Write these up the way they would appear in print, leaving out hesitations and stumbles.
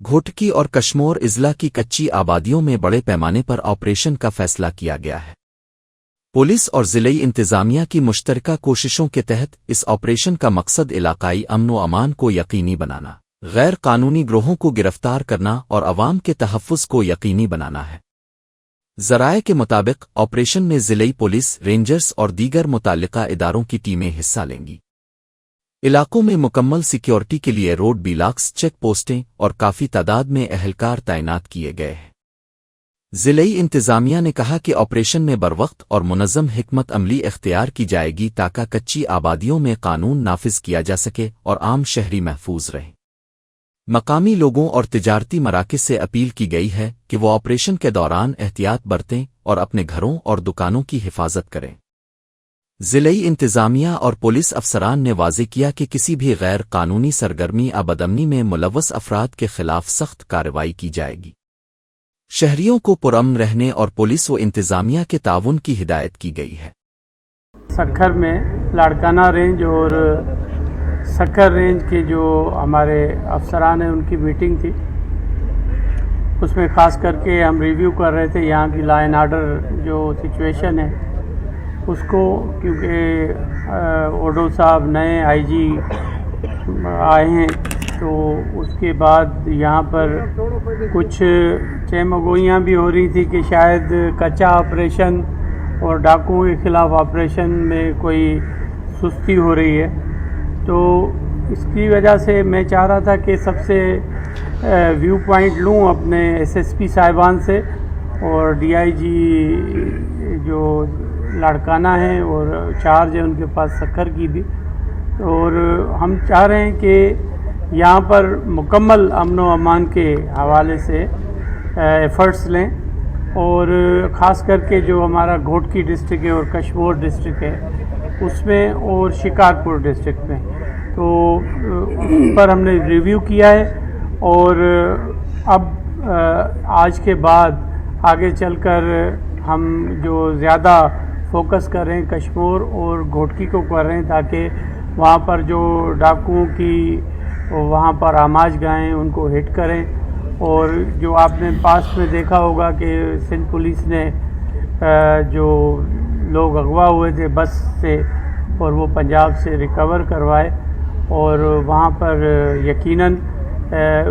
घोटकी और कश्मीर इजला की कच्ची आबादियों में बड़े पैमाने पर ऑपरेशन का फैसला किया गया है। पुलिस और ज़िले इंतज़ामिया की मुश्तरका कोशिशों के तहत इस ऑपरेशन का मकसद इलाकाई अमन व अमान को यकीनी बनाना, गैर कानूनी ग्रोहों को गिरफ्तार करना और अवाम के तहफ़्फ़ुज़ को यकीनी बनाना है। ज़राए के मुताबिक ऑपरेशन में ज़िले पुलिस, रेंजर्स और दीगर मुताल्लिका इदारों की टीमें हिस्सा लेंगी। इलाकों में मुकम्मल सिक्योरिटी के लिए रोड बीलाक्स, चेक पोस्टें और काफ़ी तादाद में अहलकार तैनात किए गए हैं। ज़िलेई इंतज़ामिया ने कहा कि ऑपरेशन में बरवक्त और मुनज़्ज़म हिकमत अमली इख्तियार की जाएगी ताकि कच्ची आबादियों में कानून नाफिज किया जा सके और आम शहरी महफूज रहें। मकामी लोगों और तिजारती मराकिज़ से अपील की गई है कि वो ऑपरेशन के दौरान एहतियात बरतें और अपने घरों और दुकानों की हिफाजत करें। ज़िलेई इंतज़ामिया और पुलिस अफसरान ने वाज़ेह किया कि किसी भी गैर कानूनी सरगर्मी या बदअमनी में मुलव्वस अफराद के खिलाफ सख्त कार्रवाई की जाएगी। शहरियों को पुरअमन रहने और पुलिस व इंतज़ामिया के ताउन की हिदायत की गई है। सक्खर में लाड़काना रेंज और सक्खर रेंज के जो हमारे अफसरान हैं उनकी मीटिंग थी, उसमें ख़ास करके हम रिव्यू कर रहे थे यहाँ की लॉ एंड ऑर्डर जो सिचुएशन है उसको, क्योंकि ओडो साहब नए आईजी आए हैं, तो उसके बाद यहाँ पर कुछ चहमगोइयाँ भी हो रही थी कि शायद कच्चा ऑपरेशन और डाकुओं के ख़िलाफ़ ऑपरेशन में कोई सुस्ती हो रही है। तो इसकी वजह से मैं चाह रहा था कि सबसे व्यू पॉइंट लूँ अपने एसएसपी साहिबान से और डीआईजी जो लाड़काना है और चार्ज है उनके पास सक्खर की भी, और हम चाह रहे हैं कि यहाँ पर मुकम्मल अमन व अमान के हवाले से एफ़र्ट्स लें, और ख़ास करके जो हमारा घोटकी डिस्ट्रिक्ट है और कश्मीर डिस्ट्रिक्ट है उसमें और शिकारपुर डिस्ट्रिक्ट में, तो उस पर हमने रिव्यू किया है। और अब आज के बाद आगे चलकर हम जो ज़्यादा फोकस कर रहे हैं कश्मीर और घोटकी को कर रहे हैं ताकि वहाँ पर जो डाकुओं की वहाँ पर आमाज गाहें उनको हिट करें। और जो आपने पास में देखा होगा कि सिंध पुलिस ने जो लोग अगवा हुए थे बस से और वो पंजाब से रिकवर करवाए, और वहाँ पर यकीनन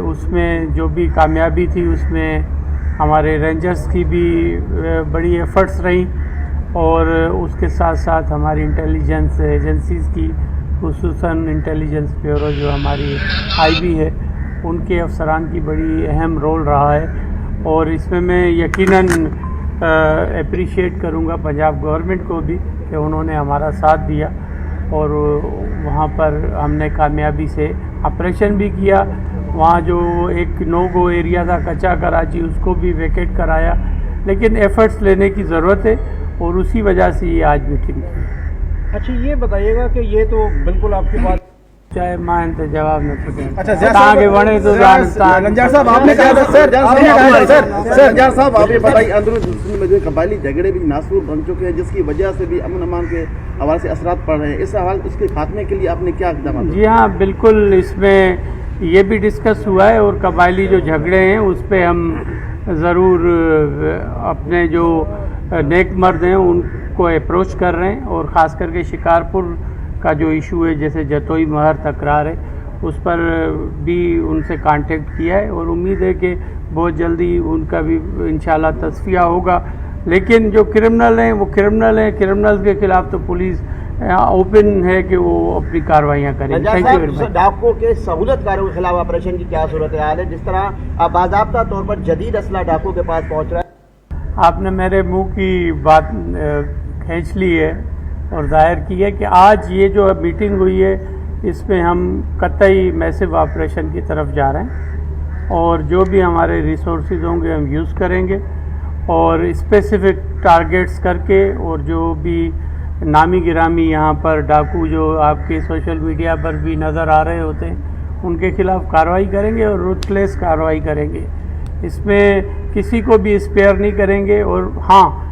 उसमें जो भी कामयाबी थी उसमें हमारे रेंजर्स की भी बड़ी एफ़र्ट्स रहीं, और उसके साथ साथ हमारी इंटेलिजेंस एजेंसीज़ की, खुसूसन इंटेलिजेंस ब्यूरो जो हमारी आईबी है, उनके अफसरान की बड़ी अहम रोल रहा है। और इसमें मैं यकीनन अप्रिशिएट करूँगा पंजाब गवर्नमेंट को भी कि उन्होंने हमारा साथ दिया और वहाँ पर हमने कामयाबी से ऑपरेशन भी किया। वहाँ जो एक नो गो एरिया था कच्चा कराची, उसको भी वैकेट कराया, लेकिन एफ़र्ट्स लेने की ज़रूरत है और उसी वजह से ये आज मीटिंग थी। अच्छा, ये बताइएगा कि ये तो बिल्कुल आपकी बात चाहे मान तो जवाब न पूछे। अच्छा, आगे बढ़े तो रंजार साहब आपने रंजार साहब आप ये बताइए, अंदरूनी में जो कबायली झगड़े भी नासूर बन चुके हैं जिसकी वजह से भी अमन अमान के हवाले से असरात पड़ रहे हैं, इस हवाले उसके खात्मे के लिए आपने क्या इक़दाम? जी हाँ, बिल्कुल, इसमें ये भी डिस्कस हुआ है और कबायली जो झगड़े हैं उस पर हम ज़रूर अपने जो नेक मर्द हैं उनको अप्रोच कर रहे हैं, और ख़ास करके शिकारपुर का जो इशू है जैसे जतोई महर तकरार है उस पर भी उनसे कांटेक्ट किया है, और उम्मीद है कि बहुत जल्दी उनका भी इंशाल्लाह तस्फिया होगा। लेकिन जो क्रिमिनल हैं वो क्रिमिनल हैं, क्रिमिनल्स के खिलाफ तो पुलिस ओपन है कि वो अपनी कार्रवाइयाँ करें। Thank you very much. डाकुओं के सहूलतकारों के खिलाफ ऑपरेशन की क्या सूरत हाल है, जिस तरह बाज़ाब्ता तौर पर जदीद असला डाकुओं के पास पहुँच रहा है? आपने मेरे मुंह की बात खींच ली है और जाहिर की है कि आज ये जो मीटिंग हुई है इसमें हम कतई मैसिव ऑपरेशन की तरफ जा रहे हैं, और जो भी हमारे रिसोर्सेज होंगे हम यूज़ करेंगे, और स्पेसिफिक टारगेट्स करके, और जो भी नामी गिरामी यहाँ पर डाकू जो आपके सोशल मीडिया पर भी नज़र आ रहे होते हैं उनके खिलाफ कार्रवाई करेंगे और रूथलेस कार्रवाई करेंगे। इसमें किसी को भी स्पेयर नहीं करेंगे। और हाँ,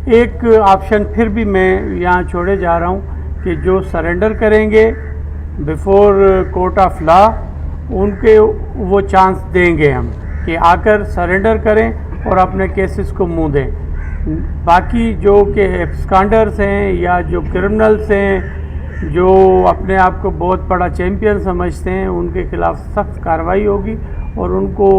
एक ऑप्शन फिर भी मैं यहाँ छोड़े जा रहा हूँ कि जो सरेंडर करेंगे बिफोर कोर्ट ऑफ लॉ उनके वो चांस देंगे हम कि आकर सरेंडर करें और अपने केसेस को मुंह दें। बाकी जो कि एब्सकॉन्डर्स हैं या जो क्रिमिनल्स हैं, जो अपने आप को बहुत बड़ा चैम्पियन समझते हैं, उनके खिलाफ सख्त कार्रवाई होगी और उनको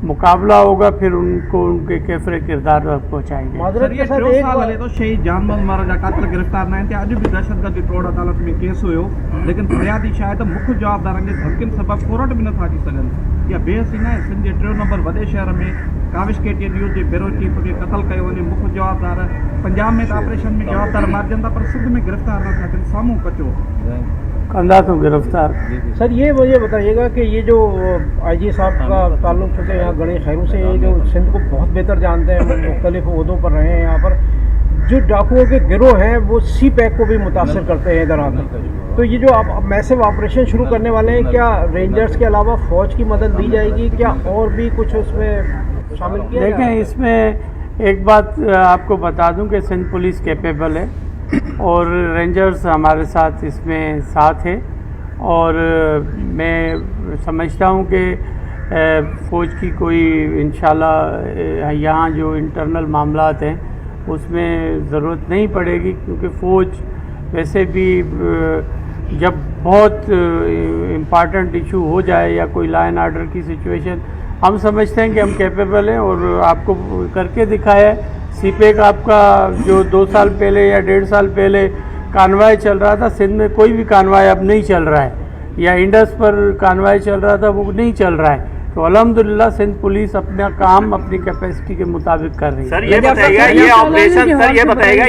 मुकाबला होगा, फिर उनको उनके कैफरे किरदार तक पहुँचाएंगे। सर, ये 2 साल हले तो शहीद जानमल मारा जा कातिल गिरफ्तार न थिया, अॼु बि दहशतगर्दी टोड़ अदालत में केस हुयो, लेकिन फरियादी शायदि मुख्य जवाबदारनि जे धमकियुनि सबबि कोर्ट बि नथा अची सघनि। या बेहसी न आहे सिंध जे 3 नंबर वॾे शहर में काविश केटीअ न्यूज़ जे ब्यूरो चीफ खे क़तल कयो वञे, मुख्य जवाबदार पंजाब में ऑपरेशन में जवाबदार मारिजनि था, पर सिंध में गिरफ्तार न थिया थियनि, साम्हूं कचो कंधा तो गिरफ्तार। सर, ये मुझे बताइएगा कि ये जो आईजी साहब का ताल्लुक चूँकि यहाँ गणेश खैरू से, ये जो सिंध को बहुत बेहतर जानते हैं, मुख्तलिफ ओहदों पर रहे हैं यहाँ पर, जो डाकुओं के गिरोह हैं वो सी पैक को भी मुतासर करते हैं इधर आकर। तो ये जो आप मैसिव ऑपरेशन शुरू करने वाले हैं, क्या रेंजर्स के अलावा फौज की मदद दी जाएगी, क्या और भी कुछ उसमें शामिल किया? देखें, इसमें एक बात आपको बता दूं कि सिंध पुलिस कैपेबल है और रेंजर्स हमारे साथ इसमें साथ है, और मैं समझता हूं कि फ़ौज की कोई इंशाल्लाह यहाँ जो इंटरनल मामलात हैं उसमें ज़रूरत नहीं पड़ेगी, क्योंकि फ़ौज वैसे भी जब बहुत इम्पॉर्टेंट इशू हो जाए या कोई लॉ एंड ऑर्डर की सिचुएशन, हम समझते हैं कि हम कैपेबल हैं और आपको करके दिखाया है। सीपेक आपका जो 2 साल पहले या 1.5 साल पहले कानवाई चल रहा था, सिंध में कोई भी कानवाई अब नहीं चल रहा है, या इंडस पर कानवाई चल रहा था वो नहीं चल रहा है। तो अल्हम्दुलिल्लाह सिंध पुलिस अपना काम अपनी कैपेसिटी के मुताबिक कर रही है। सर, ये बताइएगा ये ऑपरेशन, सर ये बताइएगा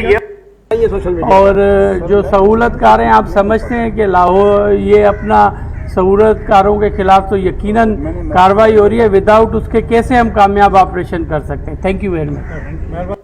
ये सोशल मीडिया और जो सहूलतकार हैं, आप समझते हैं कि लाहौर ये अपना सहूलतकारों के खिलाफ तो यकीनन कार्रवाई हो रही है, विदाउट उसके कैसे हम कामयाब ऑपरेशन कर सकते हैं। Thank you very much.